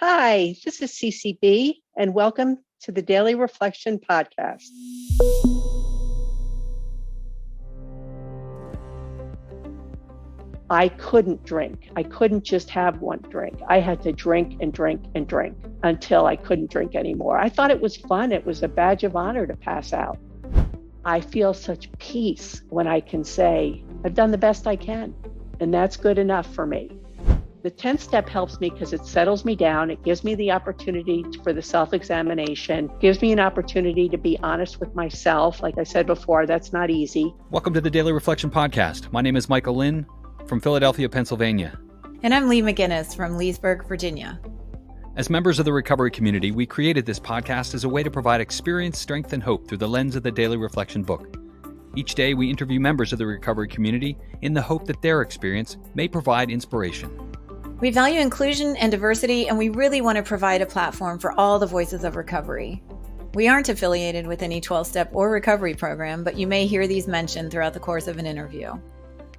Hi, this is Ceci, and welcome to the Daily Reflection Podcast. I couldn't drink. I couldn't just have one drink. I had to drink and drink and drink until I couldn't drink anymore. I thought it was fun. It was a badge of honor to pass out. I feel such peace when I can say, I've done the best I can, and that's good enough for me. The 10th step helps me because it settles me down. It gives me the opportunity for the self-examination, gives me an opportunity to be honest with myself. Like I said before, that's not easy. Welcome to the Daily Reflection Podcast. My name is Michael Lynn from Philadelphia, Pennsylvania. And I'm Lee McGinnis from Leesburg, Virginia. As members of the recovery community, we created this podcast as a way to provide experience, strength, and hope through the lens of the Daily Reflection book. Each day, we interview members of the recovery community in the hope that their experience may provide inspiration. We value inclusion and diversity, and we really want to provide a platform for all the voices of recovery. We aren't affiliated with any 12-step or recovery program, but you may hear these mentioned throughout the course of an interview.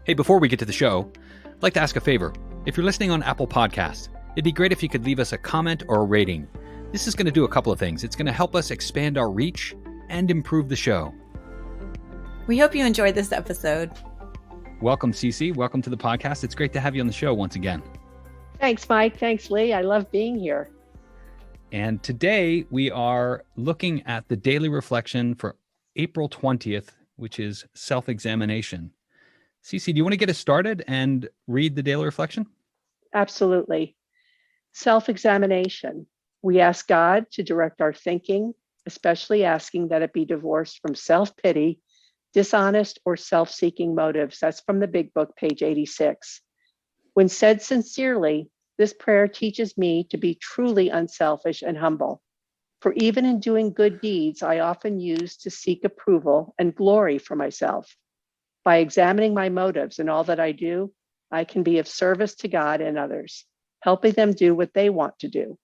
Hey, before we get to the show, I'd like to ask a favor. If you're listening on Apple Podcasts, it'd be great if you could leave us a comment or a rating. This is going to do a couple of things. It's going to help us expand our reach and improve the show. We hope you enjoyed this episode. Welcome, Ceci. Welcome to the podcast. It's great to have you on the show once again. Thanks, Mike. Thanks, Lee. I love being here. And today we are looking at the daily reflection for April 20th, which is self-examination. Ceci, do you want to get us started and read the daily reflection? Absolutely. Self-examination. We ask God to direct our thinking, especially asking that it be divorced from self-pity, dishonest, or self-seeking motives. That's from the Big Book, page 86. When said sincerely, this prayer teaches me to be truly unselfish and humble. For even in doing good deeds, I often use to seek approval and glory for myself. By examining my motives in all that I do, I can be of service to God and others, helping them do what they want to do.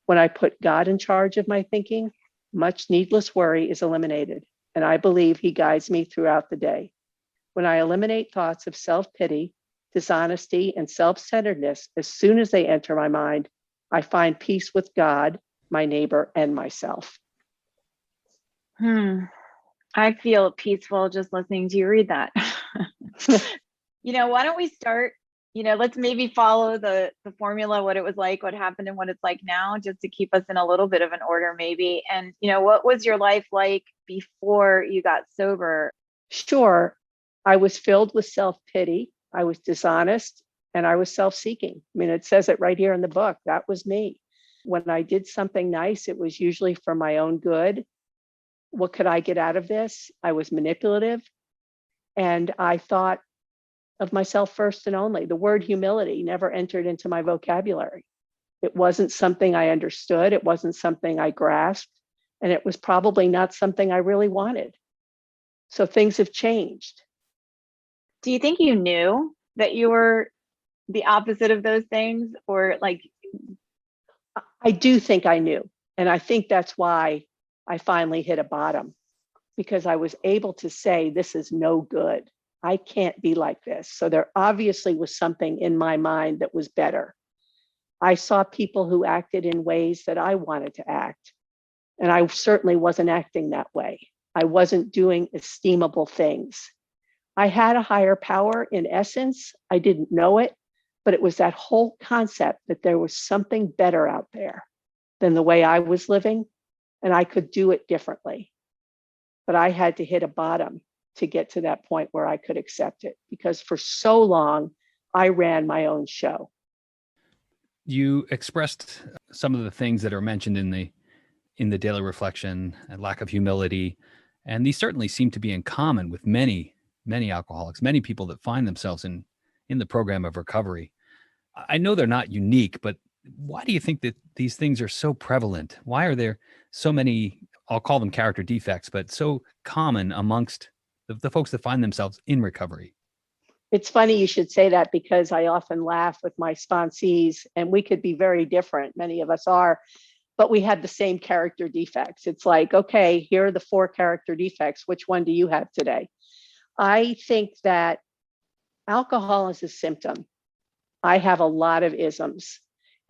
When I put God in charge of my thinking, much needless worry is eliminated, and I believe He guides me throughout the day. When I eliminate thoughts of self-pity, dishonesty, and self-centeredness, as soon as they enter my mind, I find peace with God, my neighbor, and myself. I feel peaceful just listening to you read that. Why don't we start, let's maybe follow the formula, what it was like, what happened, and what it's like now, just to keep us in a little bit of an order maybe. And, what was your life like before you got sober? Sure. I was filled with self-pity. I was dishonest, and I was self-seeking. I mean, it says it right here in the book. That was me. When I did something nice, it was usually for my own good. What could I get out of this? I was manipulative, and I thought of myself first and only. The word humility never entered into my vocabulary. It wasn't something I understood. It wasn't something I grasped, and it was probably not something I really wanted. So things have changed. Do you think you knew that you were the opposite of those things, or like? I do think I knew. And I think that's why I finally hit a bottom, because I was able to say, this is no good. I can't be like this. So there obviously was something in my mind that was better. I saw people who acted in ways that I wanted to act. And I certainly wasn't acting that way. I wasn't doing esteemable things. I had a higher power in essence. I didn't know it, but it was that whole concept that there was something better out there than the way I was living, and I could do it differently. But I had to hit a bottom to get to that point where I could accept it, because for so long, I ran my own show. You expressed some of the things that are mentioned in the daily reflection, and lack of humility, and these certainly seem to be in common with many alcoholics, many people that find themselves in the program of recovery. I know they're not unique, but why do you think that these things are so prevalent? Why are there so many, I'll call them character defects, but so common amongst the folks that find themselves in recovery? It's funny you should say that, because I often laugh with my sponsees, and we could be very different. Many of us are, but we have the same character defects. It's like, okay, here are the 4 character defects. Which one do you have today? I think that alcohol is a symptom. I have a lot of isms,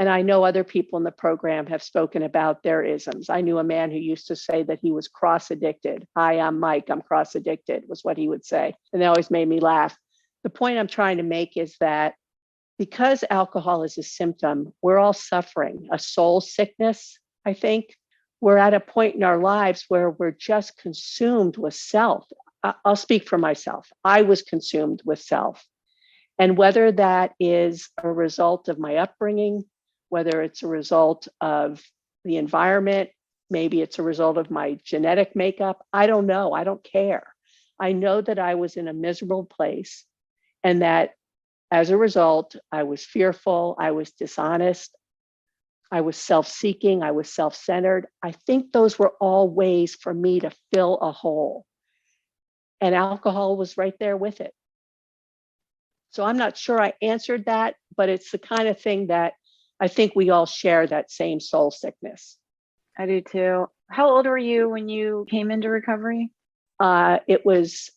And I know other people in the program have spoken about their isms. I knew a man who used to say that he was cross addicted. Hi, I'm Mike, I'm cross addicted, was what he would say. And that always made me laugh. The point I'm trying to make is that because alcohol is a symptom, we're all suffering a soul sickness, I think. We're at a point in our lives where we're just consumed with self. I'll speak for myself. I was consumed with self. And whether that is a result of my upbringing, whether it's a result of the environment, maybe it's a result of my genetic makeup, I don't know. I don't care. I know that I was in a miserable place and that as a result, I was fearful, I was dishonest, I was self-seeking, I was self-centered. I think those were all ways for me to fill a hole. And alcohol was right there with it. So I'm not sure I answered that, but it's the kind of thing that I think we all share that same soul sickness. I do too. How old were you when you came into recovery? I was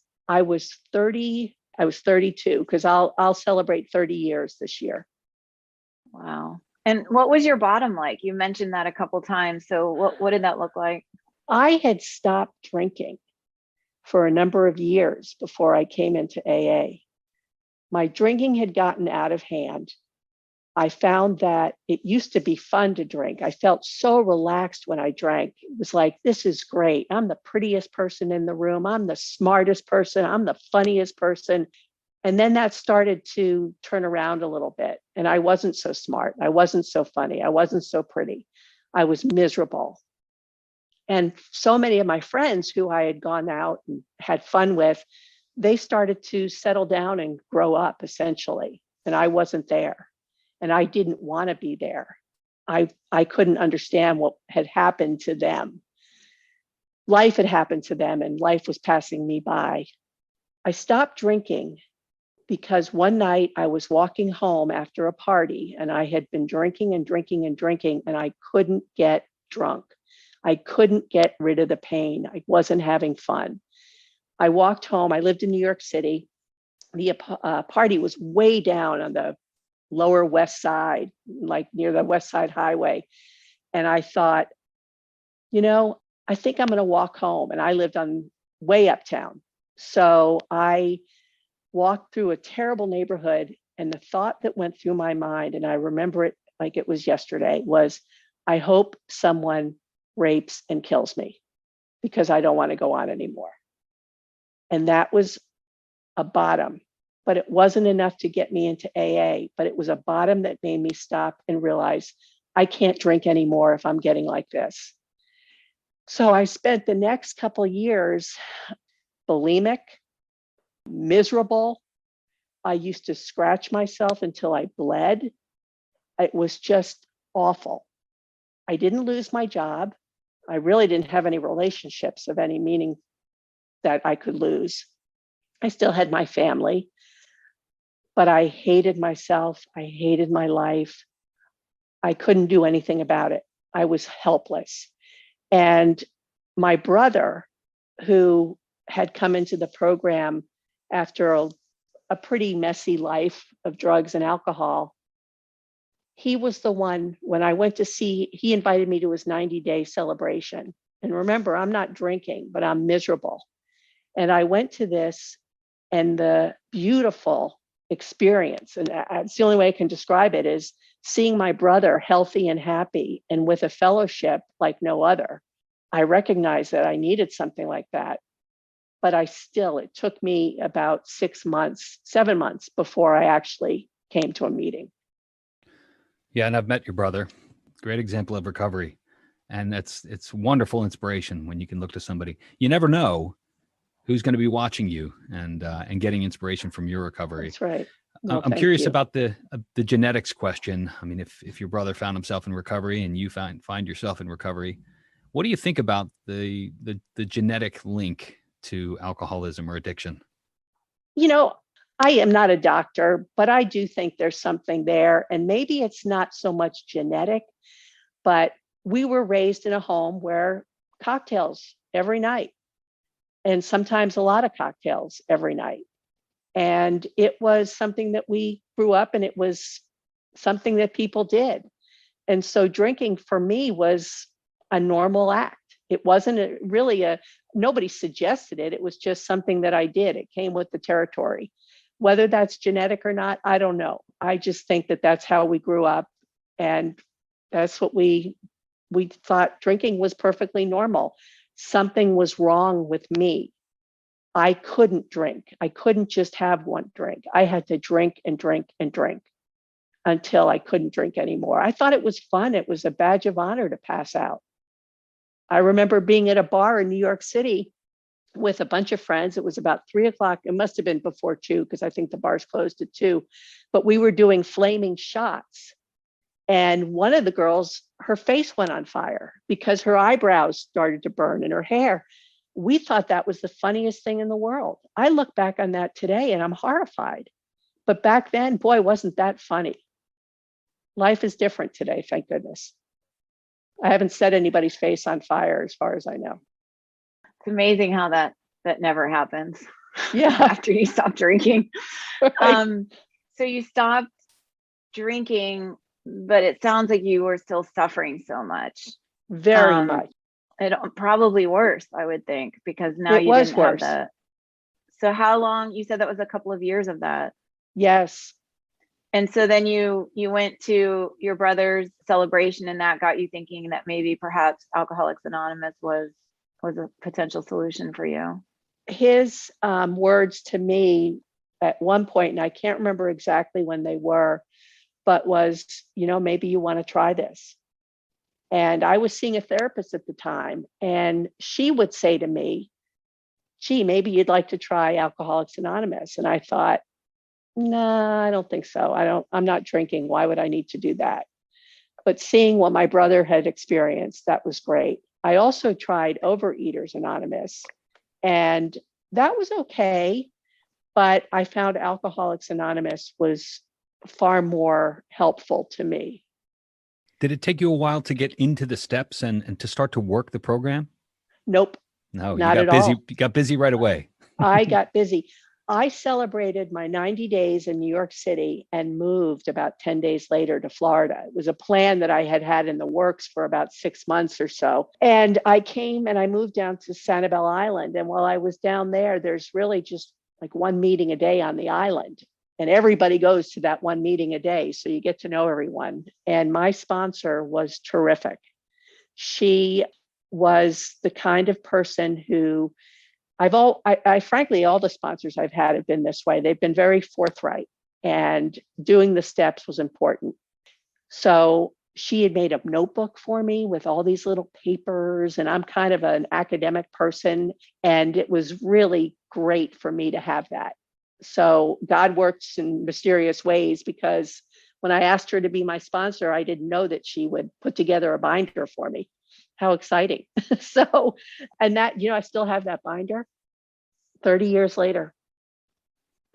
30, I was 32, because I'll celebrate 30 years this year. Wow. And what was your bottom like? You mentioned that a couple times. So what did that look like? I had stopped drinking for a number of years before I came into AA. My drinking had gotten out of hand. I found that it used to be fun to drink. I felt so relaxed when I drank. It was like, this is great. I'm the prettiest person in the room. I'm the smartest person. I'm the funniest person. And then that started to turn around a little bit. And I wasn't so smart. I wasn't so funny. I wasn't so pretty. I was miserable. And so many of my friends who I had gone out and had fun with, they started to settle down and grow up essentially. And I wasn't there. And I didn't want to be there. I couldn't understand what had happened to them. Life had happened to them and life was passing me by. I stopped drinking because one night I was walking home after a party and I had been drinking and drinking and drinking and I couldn't get drunk. I couldn't get rid of the pain. I wasn't having fun. I walked home. I lived in New York City. The party was way down on the lower west side, like near the West Side Highway. And I thought, I think I'm going to walk home. And I lived on way uptown. So I walked through a terrible neighborhood. And the thought that went through my mind, and I remember it like it was yesterday, was I hope someone rapes and kills me because I don't want to go on anymore. And that was a bottom. But it wasn't enough to get me into AA, but it was a bottom that made me stop and realize I can't drink anymore if I'm getting like this. So I spent the next couple of years bulimic, miserable. I used to scratch myself until I bled. It was just awful. I didn't lose my job. I really didn't have any relationships of any meaning that I could lose. I still had my family. But I hated myself. I hated my life. I couldn't do anything about it. I was helpless. And my brother, who had come into the program after a pretty messy life of drugs and alcohol, he was the one, when I went to see, he invited me to his 90-day celebration. And remember, I'm not drinking, but I'm miserable. And I went to this, and the beautiful experience, and it's the only way I can describe it, is seeing my brother healthy and happy and with a fellowship like no other. I recognized that I needed something like that, but it took me about 7 months before I actually came to a meeting. Yeah, and I've met your brother. Great example of recovery. And it's wonderful inspiration when you can look to somebody. You never know who's going to be watching you and getting inspiration from your recovery. That's right. Well, I'm curious about the genetics question. I mean, if your brother found himself in recovery and you find yourself in recovery, what do you think about the genetic link to alcoholism or addiction? I am not a doctor, but I do think there's something there. And maybe it's not so much genetic, but we were raised in a home where cocktails every night, and sometimes a lot of cocktails every night. And it was something that we grew up, and it was something that people did. And so drinking for me was a normal act. It wasn't nobody suggested it. It was just something that I did. It came with the territory. Whether that's genetic or not, I don't know. I just think that that's how we grew up. And that's what we thought drinking was perfectly normal. Something was wrong with me. I couldn't drink. I couldn't just have one drink. I had to drink and drink and drink until I couldn't drink anymore. I thought it was fun. It was a badge of honor to pass out. I remember being at a bar in New York City with a bunch of friends. It was about 3:00. It must have been before 2, because I think the bars closed at 2. But we were doing flaming shots. And one of the girls, her face went on fire because her eyebrows started to burn and her hair. We thought that was the funniest thing in the world. I look back on that today and I'm horrified. But back then, boy, wasn't that funny. Life is different today, thank goodness. I haven't set anybody's face on fire as far as I know. It's amazing how that never happens. Yeah. After you stop drinking. Right. So you stopped drinking, but it sounds like you were still suffering so much. Very much. It probably worse, I would think, because now It you was didn't have worse. the. So how long? You said that was a couple of years of that. Yes. And so then you went to your brother's celebration, and that got you thinking that maybe perhaps Alcoholics Anonymous was a potential solution for you. His words to me at one point, and I can't remember exactly when they were, but was, maybe you want to try this. And I was seeing a therapist at the time, and she would say to me, gee, maybe you'd like to try Alcoholics Anonymous. And I thought, no, I don't think so. I'm not drinking. Why would I need to do that? But seeing what my brother had experienced, that was great. I also tried Overeaters Anonymous, and that was okay. But I found Alcoholics Anonymous was far more helpful to me. Did it take you a while to get into the steps and to start to work the program? Nope. No, not you at got busy. all. You got busy right away. I got busy. I celebrated my 90 days in New York City and moved about 10 days later to Florida. It was a plan that I had in the works for about 6 months or so. And I came and I moved down to Sanibel Island. And while I was down there, there's really just like one meeting a day on the island. And everybody goes to that one meeting a day. So you get to know everyone. And my sponsor was terrific. She was the kind of person who I frankly, all the sponsors I've had have been this way. They've been very forthright, and doing the steps was important. So she had made a notebook for me with all these little papers, and I'm kind of an academic person, and it was really great for me to have that. So God works in mysterious ways, because when I asked her to be my sponsor, I didn't know that she would put together a binder for me. How exciting. So, and that, I still have that binder 30 years later.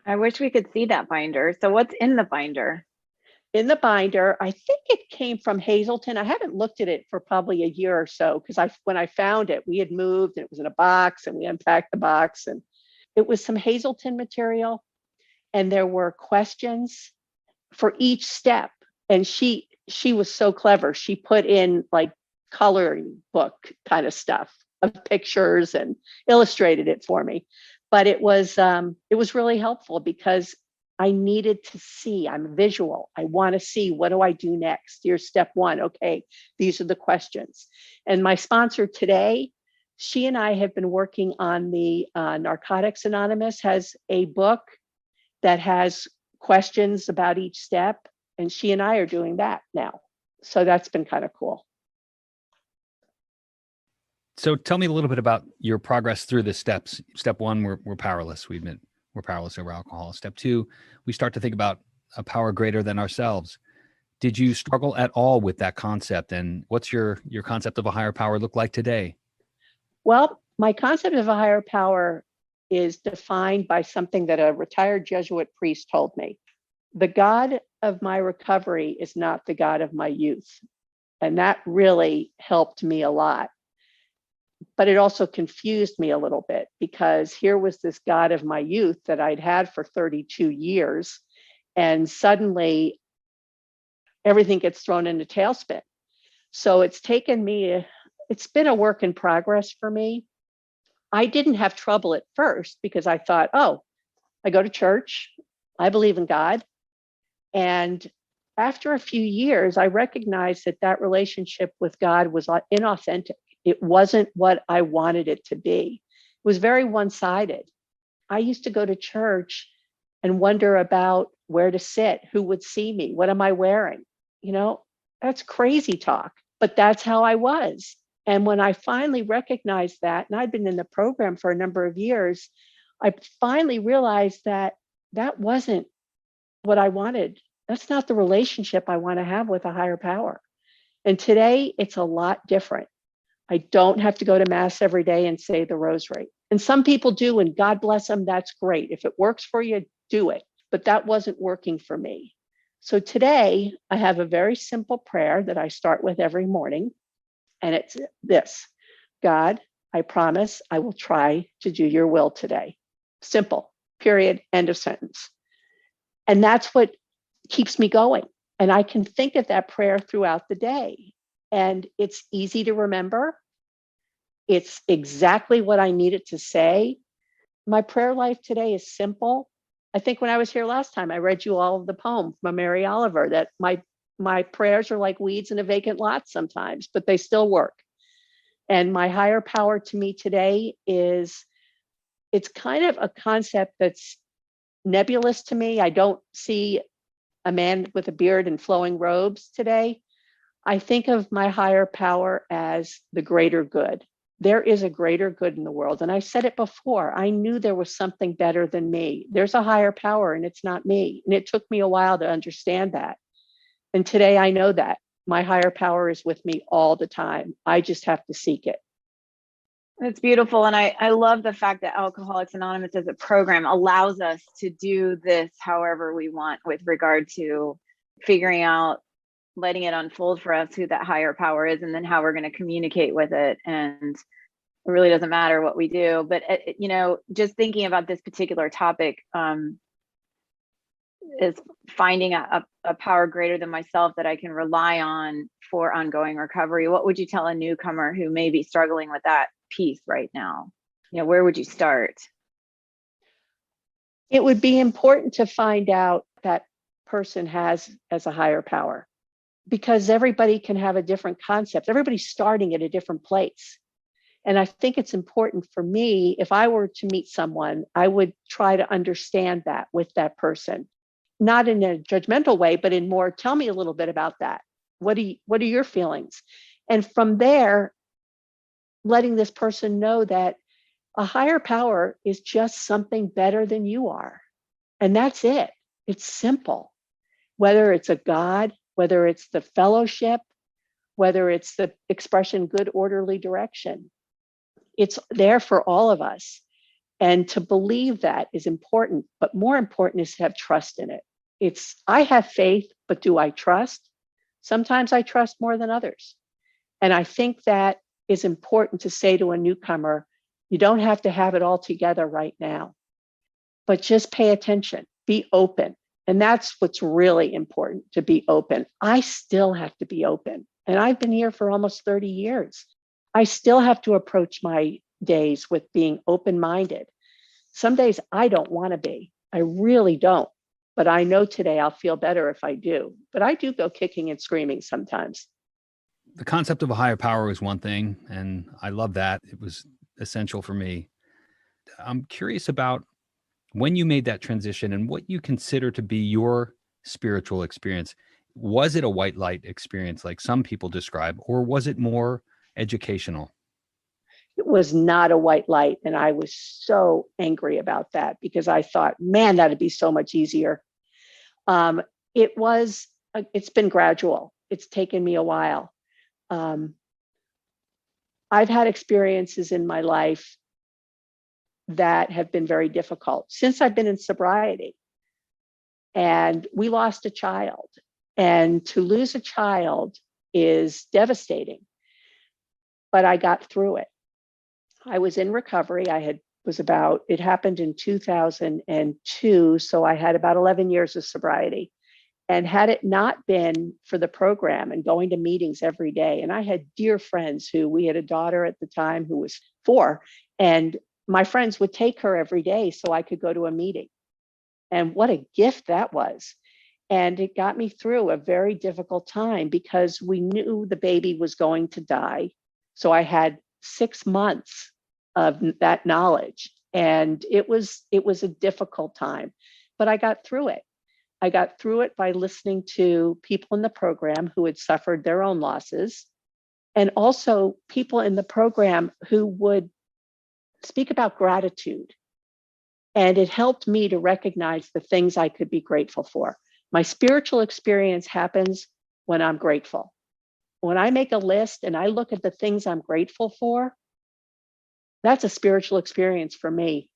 I wish we could see that binder. So what's in the binder? In the binder, I think it came from Hazleton. I haven't looked at it for probably a year or so, because when I found it, we had moved and it was in a box, and we unpacked the box, and it was some Hazleton material, and there were questions for each step. And she was so clever. She put in like coloring book kind of stuff of pictures and illustrated it for me. But it was really helpful, because I needed to see. I'm visual. I want to see, what do I do next? Here's step 1. Okay, these are the questions. And my sponsor today, she and I have been working on the Narcotics Anonymous has a book that has questions about each step. And she and I are doing that now. So that's been kind of cool. So tell me a little bit about your progress through the steps. Step 1, we're powerless. We admit we're powerless over alcohol. Step 2, we start to think about a power greater than ourselves. Did you struggle at all with that concept? And what's your concept of a higher power look like today? Well, my concept of a higher power is defined by something that a retired Jesuit priest told me. The God of my recovery is not the God of my youth. And that really helped me a lot. But it also confused me a little bit, because here was this God of my youth that I'd had for 32 years. And suddenly everything gets thrown in a tailspin. So it's been a work in progress for me. I didn't have trouble at first because I thought, oh, I go to church, I believe in God. And after a few years, I recognized that relationship with God was inauthentic. It wasn't what I wanted it to be. It was very one-sided. I used to go to church and wonder about where to sit, who would see me, what am I wearing? That's crazy talk, but that's how I was. And when I finally recognized that, and I'd been in the program for a number of years, I finally realized that wasn't what I wanted. That's not the relationship I want to have with a higher power. And today it's a lot different. I don't have to go to mass every day and say the rosary. And some people do, and God bless them, that's great. If it works for you, do it. But that wasn't working for me. So today I have a very simple prayer that I start with every morning. And it's this: God, I promise I will try to do your will today. Simple, period, end of sentence. And that's what keeps me going. And I can think of that prayer throughout the day. And it's easy to remember. It's exactly what I needed to say. My prayer life today is simple. I think when I was here last time, I read you all of the poem from Mary Oliver, that my prayers are like weeds in a vacant lot sometimes, but they still work. And my higher power to me today it's kind of a concept that's nebulous to me. I don't see a man with a beard and flowing robes today. I think of my higher power as the greater good. There is a greater good in the world. And I said it before, I knew there was something better than me. There's a higher power and it's not me. And it took me a while to understand that. And today I know that my higher power is with me all the time. I just have to seek it. It's beautiful. And I love the fact that Alcoholics Anonymous as a program allows us to do this however we want with regard to figuring out, letting it unfold for us who that higher power is, and then how we're going to communicate with it. And it really doesn't matter what we do. But, just thinking about this particular topic is finding a power greater than myself that I can rely on for ongoing recovery. What would you tell a newcomer who may be struggling with that piece right now? Where would you start? It would be important to find out that person has as a higher power, because everybody can have a different concept. Everybody's starting at a different place. And I think it's important for me, if I were to meet someone, I would try to understand that with that person, not in a judgmental way, but in more, tell me a little bit about that. What are your feelings? And from there, letting this person know that a higher power is just something better than you are. And that's it. It's simple. Whether it's a God, whether it's the fellowship, whether it's the expression good orderly direction, it's there for all of us. And to believe that is important, but more important is to have trust in it. I have faith, but do I trust? Sometimes I trust more than others. And I think that is important to say to a newcomer. You don't have to have it all together right now, but just pay attention, be open. And that's what's really important, to be open. I still have to be open. And I've been here for almost 30 years. I still have to approach my days with being open-minded. Some days I don't want to be. I really don't. But I know today I'll feel better if I do. But I do go kicking and screaming sometimes. The concept of a higher power is one thing, and I love that. It was essential for me. I'm curious about when you made that transition and what you consider to be your spiritual experience. Was it a white light experience like some people describe, or was it more educational? It was not a white light. And I was so angry about that because I thought, man, that'd be so much easier. It's been gradual. It's taken me a while. I've had experiences in my life that have been very difficult since I've been in sobriety. And we lost a child. And to lose a child is devastating. But I got through it. I was in recovery. It happened in 2002. So I had about 11 years of sobriety. And had it not been for the program and going to meetings every day, and I had dear friends who, we had a daughter at the time who was 4, and my friends would take her every day so I could go to a meeting. And what a gift that was. And it got me through a very difficult time because we knew the baby was going to die. So I had 6 months of that knowledge. And it was a difficult time, but I got through it. I got through it by listening to people in the program who had suffered their own losses, and also people in the program who would speak about gratitude. And it helped me to recognize the things I could be grateful for. My spiritual experience happens when I'm grateful. When I make a list and I look at the things I'm grateful for, that's a spiritual experience for me.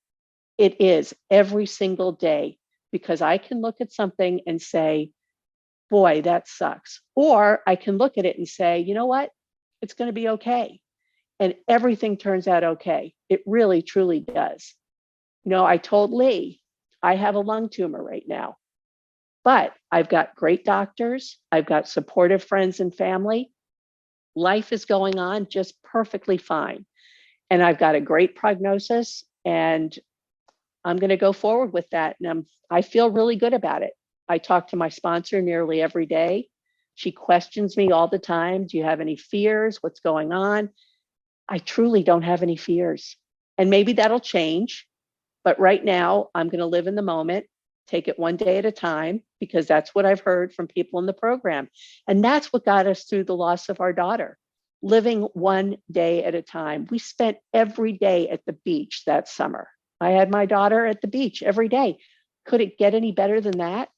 It is every single day, because I can look at something and say, boy, that sucks. Or I can look at it and say, you know what? It's going to be okay. And everything turns out okay. It really, truly does. You know, I told Lee, I have a lung tumor right now, but I've got great doctors. I've got supportive friends and family. Life is going on just perfectly fine. And I've got a great prognosis, and I'm going to go forward with that. And I feel really good about it. I talk to my sponsor nearly every day. She questions me all the time. Do you have any fears? What's going on? I truly don't have any fears. And maybe that'll change. But right now, I'm going to live in the moment, take it one day at a time, because that's what I've heard from people in the program. And that's what got us through the loss of our daughter, living one day at a time. We spent every day at the beach that summer. I had my daughter at the beach every day. Could it get any better than that?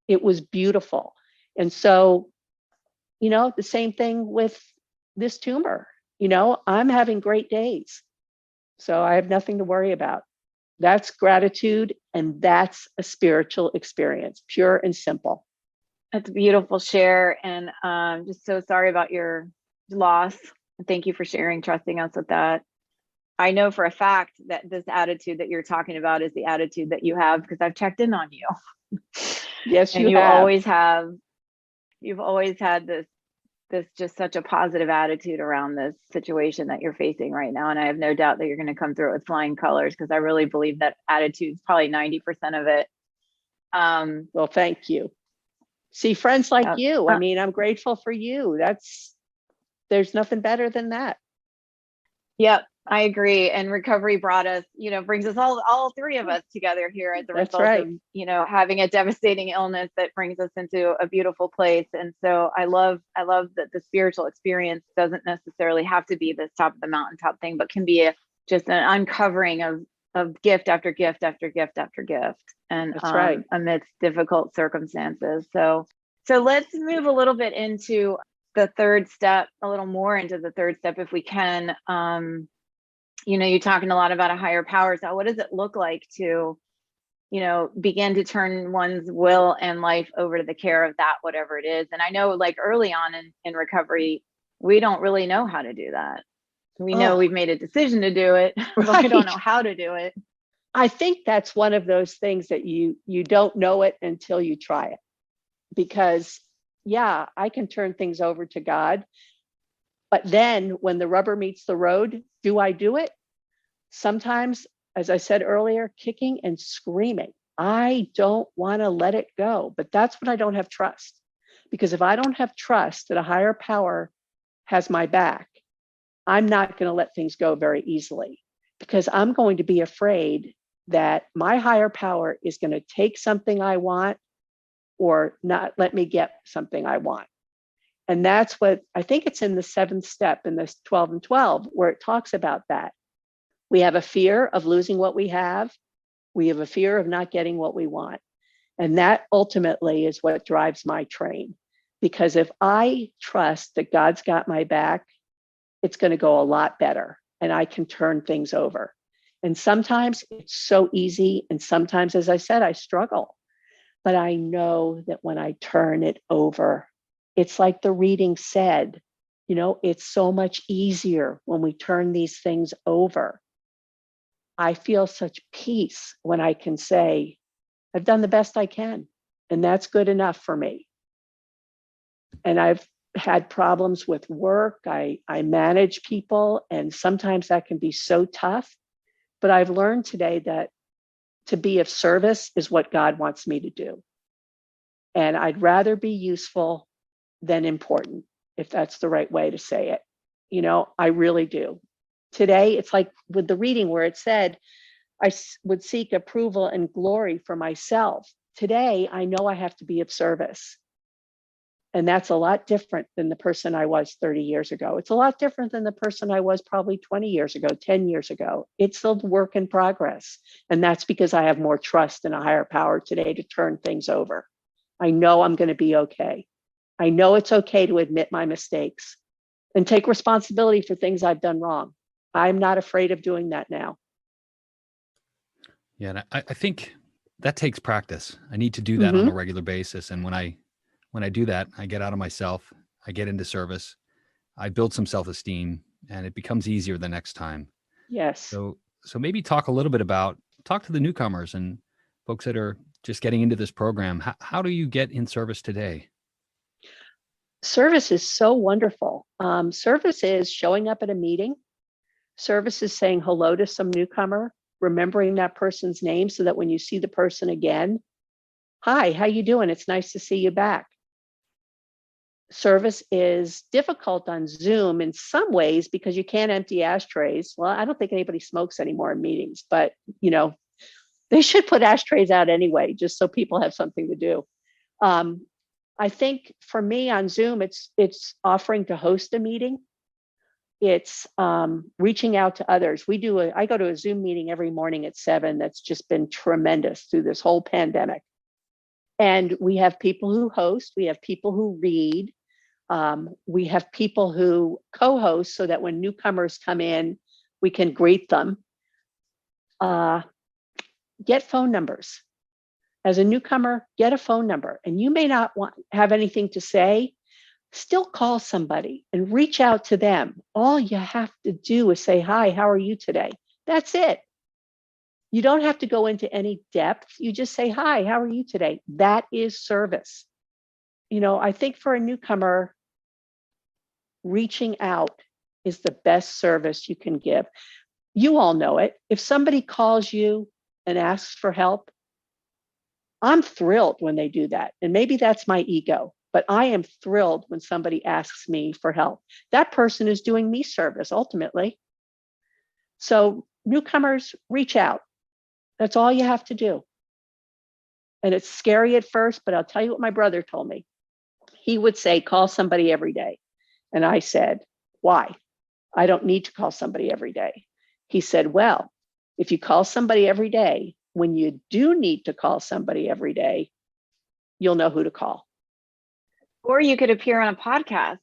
It was beautiful. And so, you know, the same thing with this tumor. You know, I'm having great days. So I have nothing to worry about. That's gratitude, and that's a spiritual experience, pure and simple. That's a beautiful share. And just so sorry about your loss. Thank you for sharing, trusting us with that. I know for a fact that this attitude that you're talking about is the attitude that you have, because I've checked in on you. Yes, and you you have. always have. You've always had this just such a positive attitude around this situation that you're facing right now. And I have no doubt that you're going to come through it with flying colors, because I really believe that attitude is probably 90% of it. Well, thank you. See, friends like you, I mean, I'm grateful for you. There's nothing better than that. Yep, I agree. And recovery brought us, brings us all 3 of us together here as a That's result right. of, having a devastating illness that brings us into a beautiful place. And so I love that the spiritual experience doesn't necessarily have to be this top of the mountaintop thing, but can be just an uncovering of gift after gift after gift after gift, and That's right. amidst difficult circumstances. So let's move a little bit into the third step, a little more into the third step, if we can. You're talking a lot about a higher power. So what does it look like to, begin to turn one's will and life over to the care of that, whatever it is? And I know, like, early on in recovery, we don't really know how to do that. We know we've made a decision to do it, but we don't know how to do it. I think that's one of those things that you don't know it until you try it. Because yeah, I can turn things over to God, but then when the rubber meets the road, do I do it? Sometimes, as I said earlier, kicking and screaming. I don't want to let it go, but that's when I don't have trust. Because if I don't have trust that a higher power has my back, I'm not going to let things go very easily, because I'm going to be afraid that my higher power is going to take something I want or not let me get something I want. And that's what I think it's in the 7th step in this 12 and 12, where it talks about that. We have a fear of losing what we have. We have a fear of not getting what we want. And that ultimately is what drives my train. Because if I trust that God's got my back, it's going to go a lot better, and I can turn things over. And sometimes it's so easy. And sometimes, as I said, I struggle. But I know that when I turn it over, it's like the reading said, it's so much easier when we turn these things over. I feel such peace when I can say, I've done the best I can, And that's good enough for me. And I've had problems with work. I manage people, and sometimes that can be so tough. But I've learned today that to be of service is what God wants me to do. And I'd rather be useful than important, if that's the right way to say it. I really do. Today, it's like with the reading where it said, I would seek approval and glory for myself. Today, I know I have to be of service. And that's a lot different than the person I was 30 years ago. It's a lot different than the person I was probably 20 years ago, 10 years ago. It's a work in progress. And that's because I have more trust in a higher power today to turn things over. I know I'm going to be okay. I know it's okay to admit my mistakes and take responsibility for things I've done wrong. I'm not afraid of doing that now. Yeah, and I think that takes practice. I need to do that on a regular basis. And when I do that, I get out of myself, I get into service, I build some self-esteem, and it becomes easier the next time. Yes. So maybe talk to the newcomers and folks that are just getting into this program. How do you get in service today? Service is so wonderful. Service is showing up at a meeting. Service is saying hello to some newcomer, remembering that person's name so that when you see the person again, hi, how you doing? It's nice to see you back. Service is difficult on Zoom in some ways because you can't empty ashtrays. Well, I don't think anybody smokes anymore in meetings, but they should put ashtrays out anyway, just so people have something to do. I think for me on Zoom, it's offering to host a meeting. It's reaching out to others. I go to a Zoom meeting every morning at 7. That's just been tremendous through this whole pandemic. And we have people who host, we have people who read, we have people who co-host so that when newcomers come in, we can greet them. Get phone numbers. As a newcomer, get a phone number. And you may not have anything to say, still call somebody and reach out to them. All you have to do is say, hi, how are you today? That's it. You don't have to go into any depth. You just say, hi, how are you today? That is service. I think for a newcomer, reaching out is the best service you can give. You all know it. If somebody calls you and asks for help, I'm thrilled when they do that. And maybe that's my ego, but I am thrilled when somebody asks me for help. That person is doing me service ultimately. So newcomers, reach out. That's all you have to do. And it's scary at first, but I'll tell you what my brother told me. He would say, call somebody every day. And I said, why? I don't need to call somebody every day. He said, well, if you call somebody every day, when you do need to call somebody every day, you'll know who to call. Or you could appear on a podcast.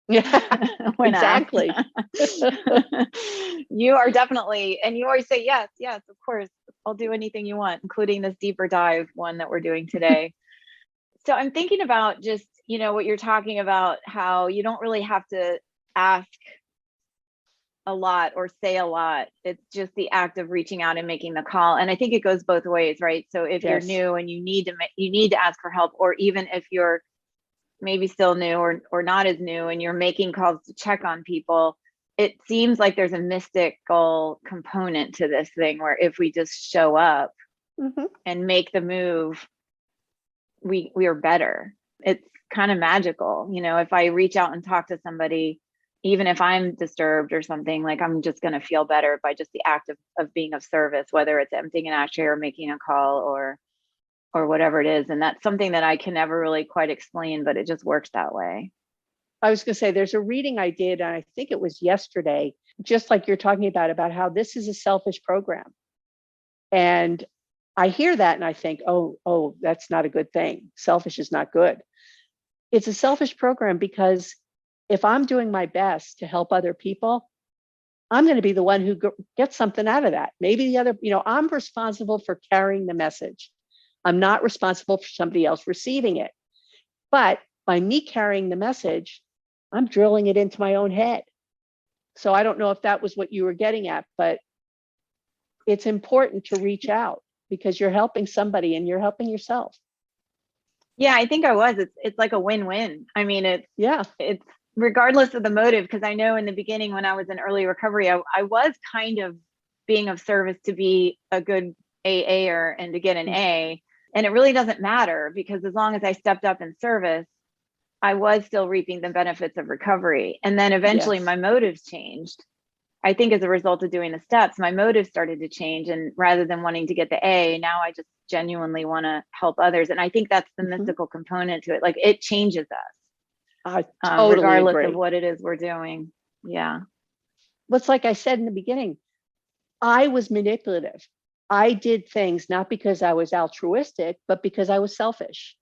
Yeah, exactly. You are definitely, and you always say, yes, of course, I'll do anything you want, including this deeper dive one that we're doing today. So I'm thinking about just, what you're talking about, how you don't really have to ask a lot or say a lot. It's just the act of reaching out and making the call. And I think it goes both ways, right? So if you're new and you need to ask for help, or even if you're maybe still new or not as new and you're making calls to check on people, it seems like there's a mystical component to this thing where if we just show up and make the move, we are better. It's kind of magical. If I reach out and talk to somebody, even if I'm disturbed or something, like I'm just going to feel better by just the act of being of service, whether it's emptying an ashtray or making a call or whatever it is. And that's something that I can never really quite explain, but it just works that way. I was going to say, there's a reading I did, and I think it was yesterday, just like you're talking about how this is a selfish program. And I hear that and I think, oh, that's not a good thing. Selfish is not good. It's a selfish program because if I'm doing my best to help other people, I'm going to be the one who gets something out of that. Maybe the other, I'm responsible for carrying the message. I'm not responsible for somebody else receiving it. But by me carrying the message, I'm drilling it into my own head. So I don't know if that was what you were getting at, but it's important to reach out because you're helping somebody and you're helping yourself. Yeah, I think I was. It's like a win-win. I mean, Yeah. it's regardless of the motive, because I know in the beginning when I was in early recovery, I was kind of being of service to be a good AAer and to get an A. And it really doesn't matter, because as long as I stepped up in service, I was still reaping the benefits of recovery. And then eventually Yes. my motives changed. I think as a result of doing the steps, my motives started to change. And rather than wanting to get the A, now I just genuinely want to help others. And I think that's the Mhm. mystical component to it. Like, it changes I us, totally regardless of agree. what it is we're doing. Yeah. What's like I said in the beginning, I was manipulative. I did things not because I was altruistic, but because I was selfish.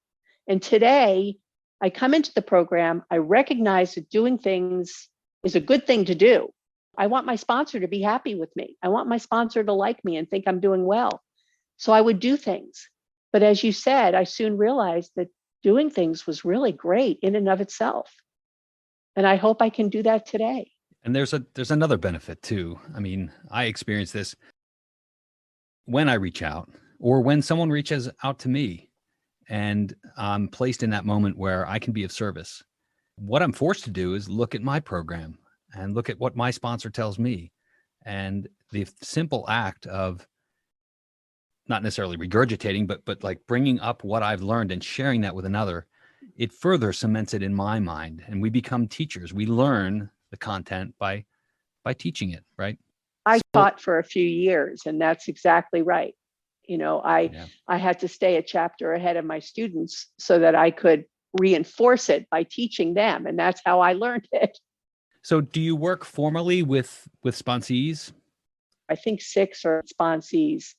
And today I come into the program, I recognize that doing things is a good thing to do. I want my sponsor to be happy with me. I want my sponsor to like me and think I'm doing well. So I would do things. But as you said, I soon realized that doing things was really great in and of itself. And I hope I can do that today. And there's another benefit too. I mean, I experience this when I reach out or when someone reaches out to me and I'm placed in that moment where I can be of service. What I'm forced to do is look at my program and look at what my sponsor tells me. And the simple act of not necessarily regurgitating, but like bringing up what I've learned and sharing that with another, it further cements it in my mind. And we become teachers. We learn the content by teaching it, right? I So, taught for a few years, and that's exactly right. yeah. I had to stay a chapter ahead of my students so that I could reinforce it by teaching them, and that's how I learned it. So do you work formally with sponsees? I think 6 are sponsees.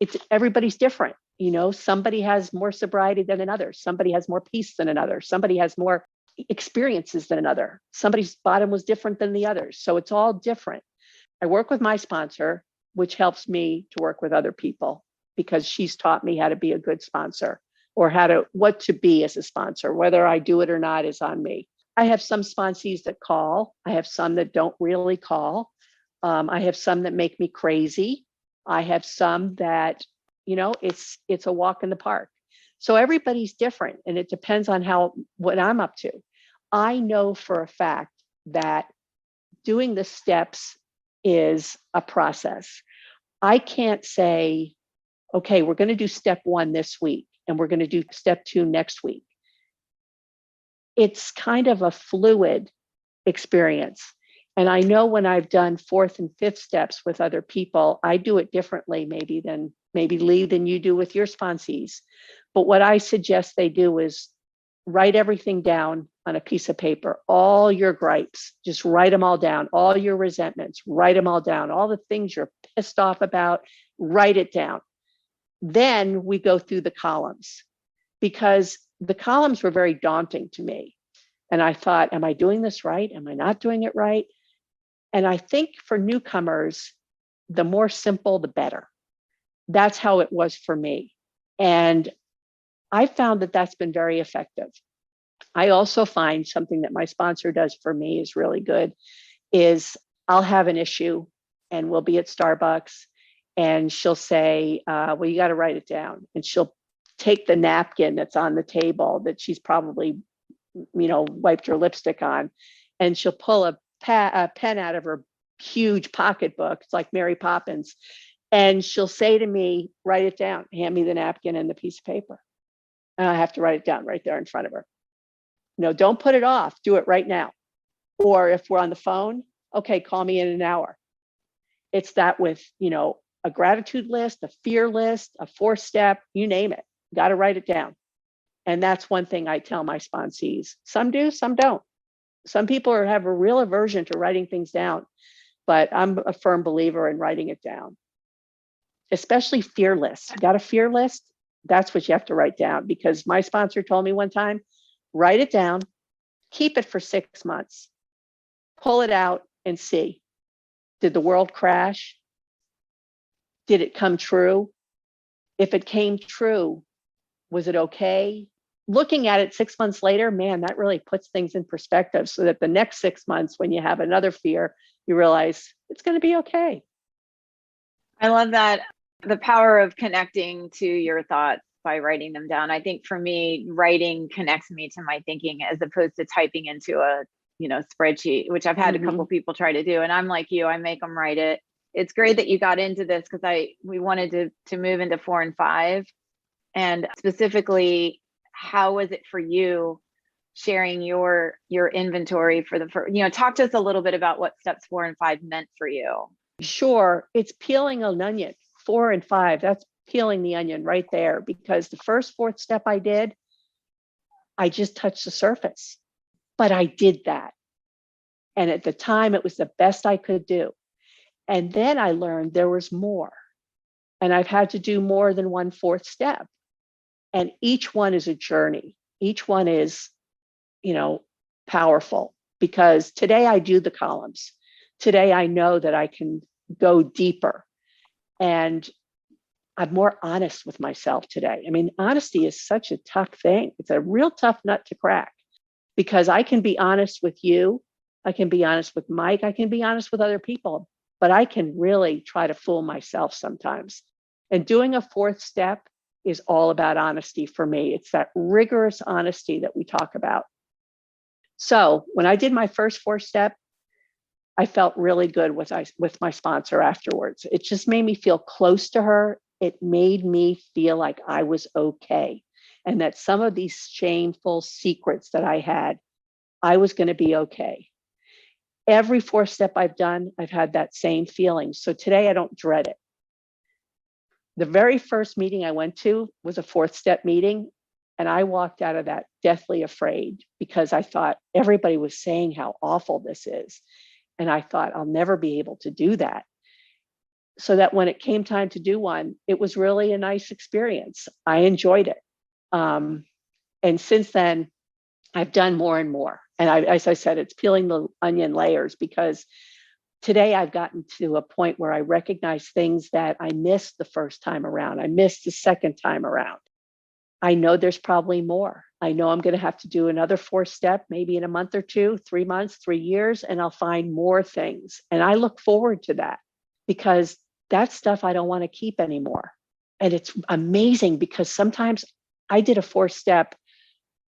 It's everybody's different. Somebody has more sobriety than another. Somebody has more peace than another. Somebody has more experiences than another. Somebody's bottom was different than the others. So it's all different. I work with my sponsor, which helps me to work with other people because she's taught me how to be a good sponsor or what to be as a sponsor. Whether I do it or not is on me. I have some sponsees that call. I have some that don't really call. I have some that make me crazy. I have some that, it's a walk in the park. So everybody's different, and it depends on what I'm up to. I know for a fact that doing the steps is a process. I can't say, okay, we're going to do step 1 this week and we're going to do step 2 next week. It's kind of a fluid experience. And I know when I've done 4th and 5th steps with other people, I do it differently maybe Lee than you do with your sponsees. But what I suggest they do is write everything down on a piece of paper, all your gripes, just write them all down, all your resentments, write them all down, all the things you're pissed off about, write it down. Then we go through the columns because the columns were very daunting to me. And I thought, am I doing this right? Am I not doing it right? And I think for newcomers, the more simple, the better. That's how it was for me. And I found that that's been very effective. I also find something that my sponsor does for me is really good is I'll have an issue and we'll be at Starbucks and she'll say, well, you got to write it down. And she'll take the napkin that's on the table that she's probably, wiped her lipstick on, and she'll pull a pen out of her huge pocketbook. It's like Mary Poppins. And she'll say to me, write it down, hand me the napkin and the piece of paper. And I have to write it down right there in front of her. No, don't put it off. Do it right now. Or if we're on the phone, okay, call me in an hour. It's that with, a gratitude list, a fear list, a 4-step, you name it. Got to write it down. And that's one thing I tell my sponsees. Some do, some don't. Some people have a real aversion to writing things down, but I'm a firm believer in writing it down, especially fear lists. Got a fear list? That's what you have to write down, because my sponsor told me one time, write it down, keep it for 6 months, pull it out and see. Did the world crash? Did it come true? If it came true, was it okay? Looking at it 6 months later, man, that really puts things in perspective so that the next 6 months, when you have another fear, you realize it's going to be okay. I love that. The power of connecting to your thoughts by writing them down. I think for me, writing connects me to my thinking as opposed to typing into a, spreadsheet, which I've had a couple people try to do. And I'm like you, I make them write it. It's great that you got into this because we wanted to move into 4 and 5. And specifically, how was it for you sharing your inventory for the first, talk to us a little bit about what steps 4 and 5 meant for you. Sure. It's peeling an onion. 4 and 5, that's peeling the onion right there, because the first 4th step I did, I just touched the surface, but I did that. And at the time, it was the best I could do. And then I learned there was more. And I've had to do more than 1 4th step. And each one is a journey. Each one is, powerful, because today I do the columns. Today I know that I can go deeper, and I'm more honest with myself today. I mean, honesty is such a tough thing. It's a real tough nut to crack, because I can be honest with you. I can be honest with Mike. I can be honest with other people, but I can really try to fool myself sometimes. And doing a 4th step is all about honesty for me. It's that rigorous honesty that we talk about. So when I did my first 4th step, I felt really good with my sponsor afterwards. It just made me feel close to her. It made me feel like I was okay, and that some of these shameful secrets that I had, I was going to be okay. Every 4th step I've done, I've had that same feeling. So today I don't dread it. The very first meeting I went to was a 4th step meeting, and I walked out of that deathly afraid, because I thought everybody was saying how awful this is. And I thought, I'll never be able to do that. So that when it came time to do one, it was really a nice experience. I enjoyed it. And since then, I've done more and more. And as I said, it's peeling the onion layers, because today I've gotten to a point where I recognize things that I missed the first time around. I missed the second time around. I know there's probably more. I know I'm going to have to do another 4th step, maybe in a month or 2, 3 months, 3 years, and I'll find more things. And I look forward to that, because that's stuff I don't want to keep anymore. And it's amazing, because sometimes I did a 4th step.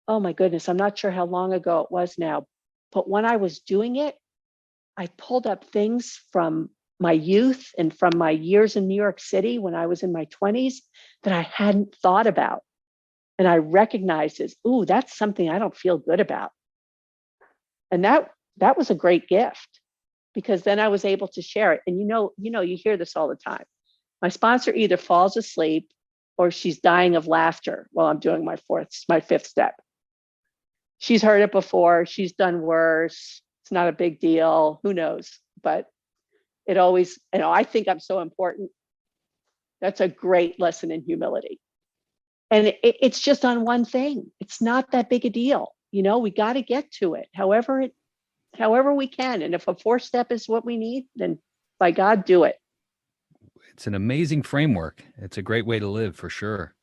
Oh my goodness, I'm not sure how long ago it was now, but when I was doing it, I pulled up things from my youth and from my years in New York City when I was in my 20s that I hadn't thought about. And I recognized as, ooh, that's something I don't feel good about. And that was a great gift, because then I was able to share it. And you hear this all the time. My sponsor either falls asleep or she's dying of laughter while I'm doing my 5th step. She's heard it before. She's done worse. It's not a big deal. Who knows? But it always, I think I'm so important. That's a great lesson in humility. And it's just on one thing. It's not that big a deal. We got to get to it however we can. And if a 4th step is what we need, then by God, do it. It's an amazing framework. It's a great way to live, for sure.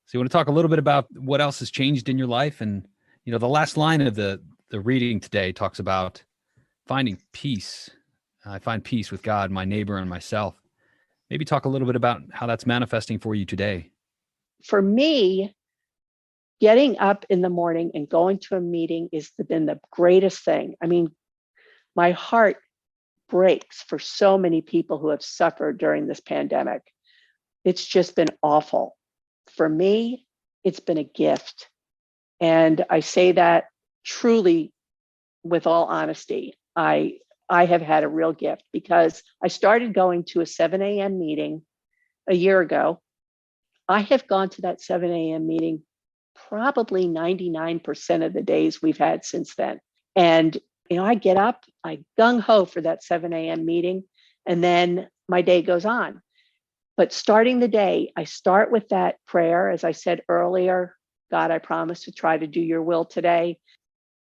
So you want to talk a little bit about what else has changed in your life? And, the last line of the reading today talks about finding peace. I find peace with God, my neighbor, and myself. Maybe talk a little bit about how that's manifesting for you today. For me, getting up in the morning and going to a meeting has been the greatest thing. I mean, my heart breaks for so many people who have suffered during this pandemic. It's just been awful. For me, it's been a gift. And I say that truly with all honesty. I have had a real gift, because I started going to a 7 a.m. meeting a year ago. I have gone to that 7 a.m. meeting probably 99% of the days we've had since then. And, I get up, I gung ho for that 7 a.m. meeting, and then my day goes on. But starting the day, I start with that prayer. As I said earlier, God, I promise to try to do your will today.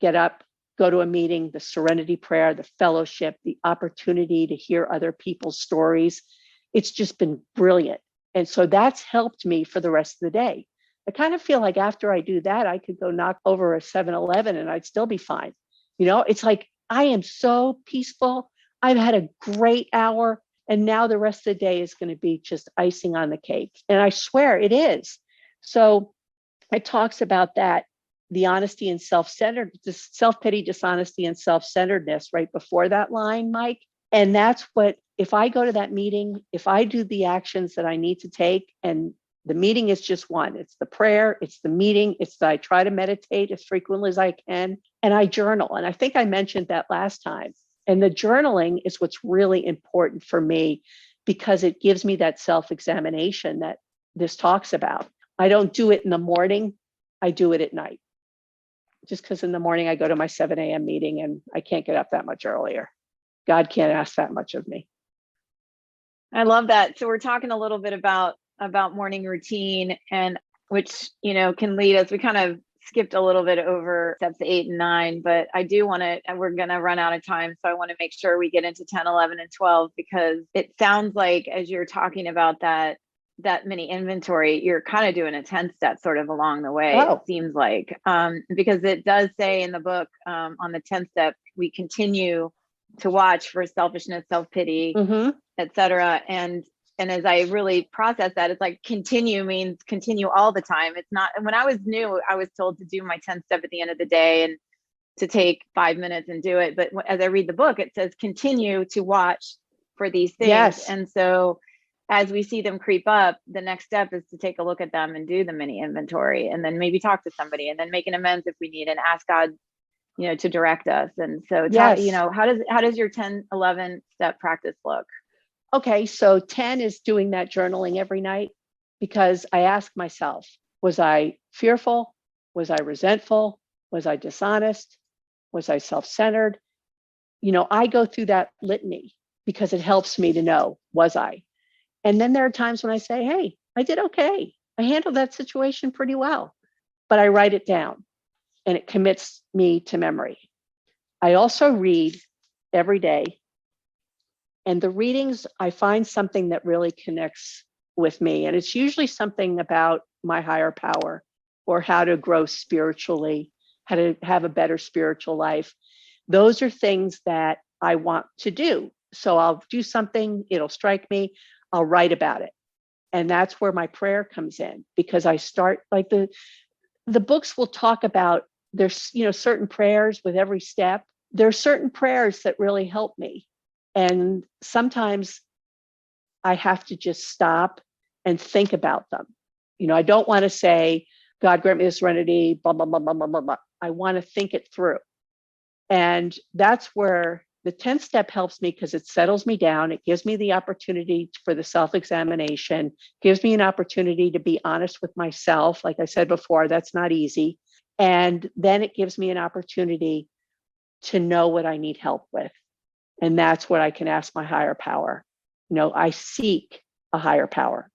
Get up, go to a meeting, the serenity prayer, the fellowship, the opportunity to hear other people's stories. It's just been brilliant. And so that's helped me for the rest of the day. I kind of feel like after I do that, I could go knock over a 7-Eleven and I'd still be fine. It's like I am so peaceful. I've had a great hour, and now the rest of the day is going to be just icing on the cake. And I swear it is, So it talks about that, the honesty and self-pity, dishonesty, and self-centeredness right before that line, Mike. And that's what, if I go to that meeting, if I do the actions that I need to take, and the meeting is just one, it's the prayer, it's the meeting, it's that I try to meditate as frequently as I can, and I journal. And I think I mentioned that last time. And the journaling is what's really important for me because it gives me that self-examination that this talks about. I don't do it in the morning, I do it at night. Just because in the morning I go to my 7 a.m. meeting and I can't get up that much earlier. God can't ask that much of me. I love that. So we're talking a little bit about morning routine, and which, can lead us. We kind of skipped a little bit over steps 8 and 9, but I do want to, and we're going to run out of time. So I want to make sure we get into 10, 11, and 12, because it sounds like as you're talking about that mini inventory, you're kind of doing a 10-step sort of along the way. Oh. It seems like, because it does say in the book, on the 10th step, we continue to watch for selfishness, self-pity, etc. And as I really process that, it's like continue means continue all the time. It's not, and when I was new, I was told to do my 10th step at the end of the day and to take 5 minutes and do it. But as I read the book, it says continue to watch for these things. Yes. And so as we see them creep up, the next step is to take a look at them and do the mini inventory, and then maybe talk to somebody, and then make an amends if we need, and ask God, to direct us. And so, Yes. how does your 10, 11 step practice look? Okay, so 10 is doing that journaling every night, because I ask myself, was I fearful? Was I resentful? Was I dishonest? Was I self-centered? I go through that litany because it helps me to know, was I? And then there are times when I say, hey, I did okay. I handled that situation pretty well, but I write it down and it commits me to memory. I also read every day. And the readings, I find something that really connects with me. And it's usually something about my higher power, or how to grow spiritually, how to have a better spiritual life. Those are things that I want to do. So I'll do something, it'll strike me, I'll write about it. And that's where my prayer comes in, because I start, like the books will talk about, there's certain prayers with every step. There are certain prayers that really help me. And sometimes I have to just stop and think about them. I don't want to say, God grant me the serenity, blah, blah, blah, blah, blah, blah, blah. I want to think it through. And that's where the 10th step helps me, because it settles me down. It gives me the opportunity for the self-examination, gives me an opportunity to be honest with myself. Like I said before, that's not easy. And then it gives me an opportunity to know what I need help with. And that's what I can ask my higher power. I seek a higher power.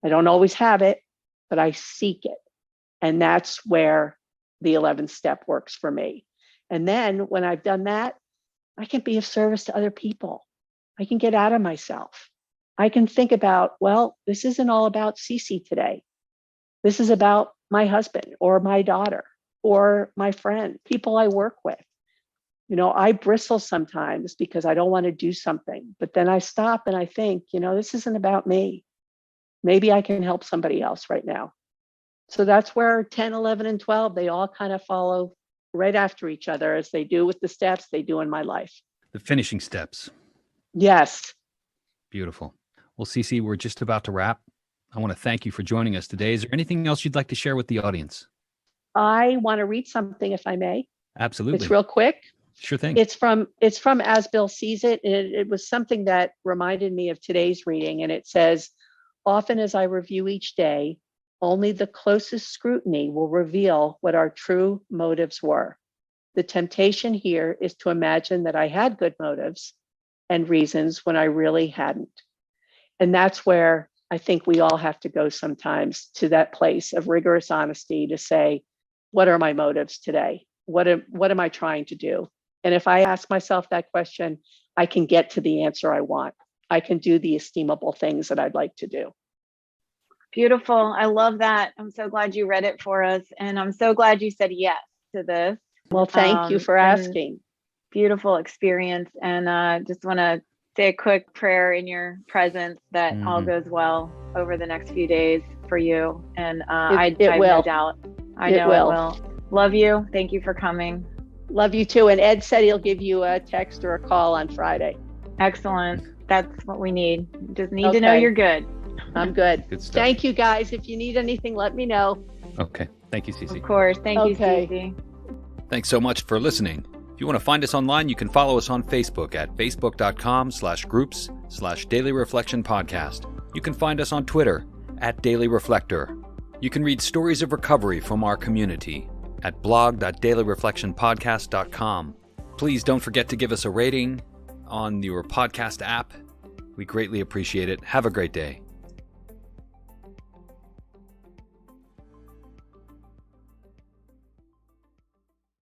I don't always have it, but I seek it. And that's where the 11th step works for me. And then when I've done that, I can be of service to other people. I can get out of myself. I can think about, well, this isn't all about Ceci today. This is about my husband or my daughter or my friend, people I work with. I bristle sometimes because I don't want to do something, but then I stop and I think, this isn't about me. Maybe I can help somebody else right now. So that's where 10, 11, and 12, they all kind of follow right after each other, as they do with the steps, they do in my life. The finishing steps. Yes. Beautiful. Well, Ceci, we're just about to wrap. I want to thank you for joining us today. Is there anything else you'd like to share with the audience? I want to read something, if I may. Absolutely. It's real quick. Sure thing. It's from As Bill Sees It. And it was something that reminded me of today's reading. And it says, often as I review each day, only the closest scrutiny will reveal what our true motives were. The temptation here is to imagine that I had good motives and reasons when I really hadn't. And that's where I think we all have to go sometimes, to that place of rigorous honesty to say, what are my motives today? What am I trying to do? And if I ask myself that question, I can get to the answer I want. I can do the estimable things that I'd like to do. Beautiful. I love that. I'm so glad you read it for us. And I'm so glad you said yes to this. Well, thank you for asking. Beautiful experience. And just want to say a quick prayer in your presence that all goes well over the next few days. for you. And It I have will. no doubt. I It know will. it will. Love you. Thank you for coming. Love you too. And Ed said he'll give you a text or a call on Friday. Excellent. That's what we need. Just need to know Okay. you're good. I'm good. Good stuff. Thank you guys. If you need anything, let me know. Okay. Thank you, Ceci. Of course. Thank you, Okay. Ceci. Thanks so much for listening. If you want to find us online, you can follow us on Facebook at facebook.com/groups/Daily Reflection Podcast. You can find us on Twitter at Daily Reflector. You can read stories of recovery from our community at blog.dailyreflectionpodcast.com. Please don't forget to give us a rating on your podcast app. We greatly appreciate it. Have a great day.